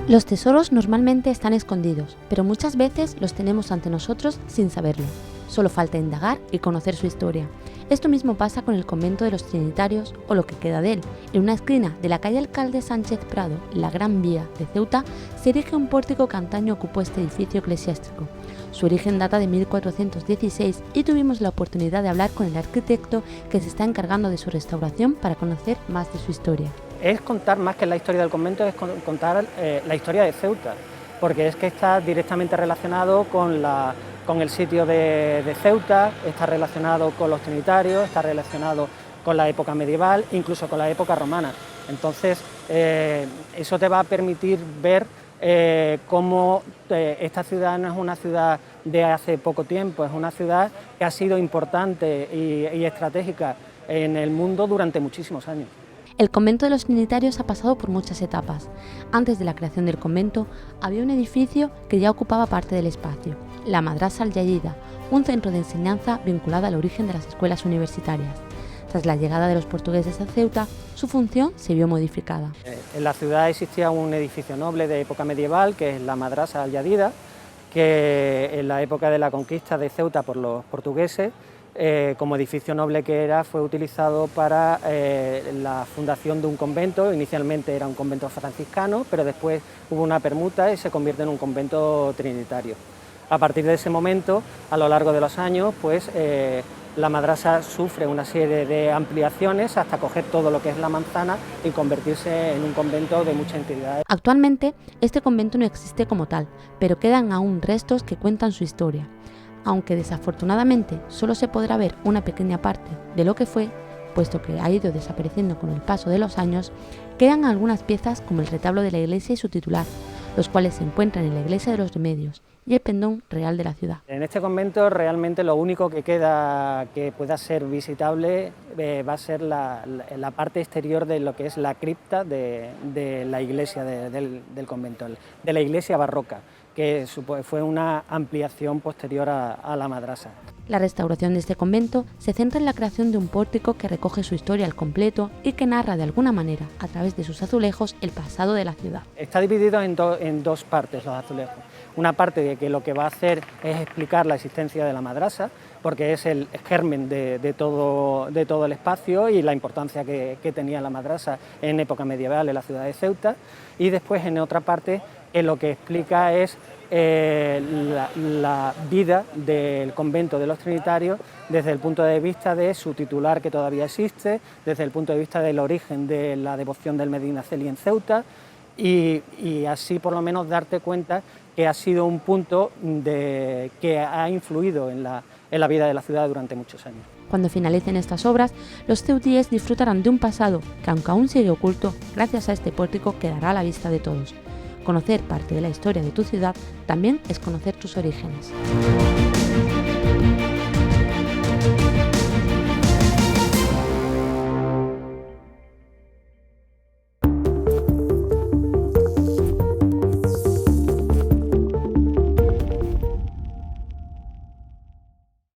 Los tesoros normalmente están escondidos, pero muchas veces los tenemos ante nosotros sin saberlo. Solo falta indagar y conocer su historia. Esto mismo pasa con el convento de los Trinitarios o lo que queda de él. En una esquina de la calle Alcalde Sánchez Prado, la Gran Vía de Ceuta, se erige un pórtico que antaño ocupó este edificio eclesiástico. Su origen data de 1416 y tuvimos la oportunidad de hablar con el arquitecto que se está encargando de su restauración para conocer más de su historia. Es contar más que la historia del convento, es contar la historia de Ceuta, porque es que está directamente relacionado con el sitio de Ceuta, está relacionado con los trinitarios, está relacionado con la época medieval, incluso con la época romana. Entonces, eso te va a permitir ver cómo esta ciudad no es una ciudad de hace poco tiempo, es una ciudad que ha sido importante y estratégica en el mundo durante muchísimos años. El convento de los Trinitarios ha pasado por muchas etapas. Antes de la creación del convento, había un edificio que ya ocupaba parte del espacio, la Madrasa Al-Yayida, un centro de enseñanza vinculado al origen de las escuelas universitarias. Tras la llegada de los portugueses a Ceuta, su función se vio modificada. En la ciudad existía un edificio noble de época medieval, que es la Madrasa Al-Yayida, que en la época de la conquista de Ceuta por los portugueses, como edificio noble que era, fue utilizado para la fundación de un convento. Inicialmente era un convento franciscano, pero después hubo una permuta y se convierte en un convento trinitario. A partir de ese momento, a lo largo de los años, pues la madrasa sufre una serie de ampliaciones hasta coger todo lo que es la manzana y convertirse en un convento de mucha entidad. Actualmente, este convento no existe como tal, pero quedan aún restos que cuentan su historia. Aunque desafortunadamente solo se podrá ver una pequeña parte de lo que fue, puesto que ha ido desapareciendo con el paso de los años, quedan algunas piezas como el retablo de la iglesia y su titular, los cuales se encuentran en la iglesia de los Remedios y el pendón real de la ciudad. En este convento realmente lo único que queda que pueda ser visitable va a ser la parte exterior de lo que es la cripta de la iglesia del convento, de la iglesia barroca, que fue una ampliación posterior a la madrasa. La restauración de este convento se centra en la creación de un pórtico que recoge su historia al completo y que narra de alguna manera, a través de sus azulejos, el pasado de la ciudad. Está dividido en dos partes los azulejos. Una parte que lo que va a hacer es explicar la existencia de la madrasa, porque es el germen de todo el espacio y la importancia que tenía la madrasa en época medieval en la ciudad de Ceuta. Y después en otra parte lo que explica es la vida del convento de los Trinitarios desde el punto de vista de su titular, que todavía existe, desde el punto de vista del origen de la devoción del Medinaceli en Ceuta, y así por lo menos darte cuenta que ha sido un punto que ha influido en la vida de la ciudad durante muchos años. Cuando finalicen estas obras, los ceutíes disfrutarán de un pasado que, aunque aún sigue oculto, gracias a este pórtico quedará a la vista de todos. Conocer parte de la historia de tu ciudad también es conocer tus orígenes.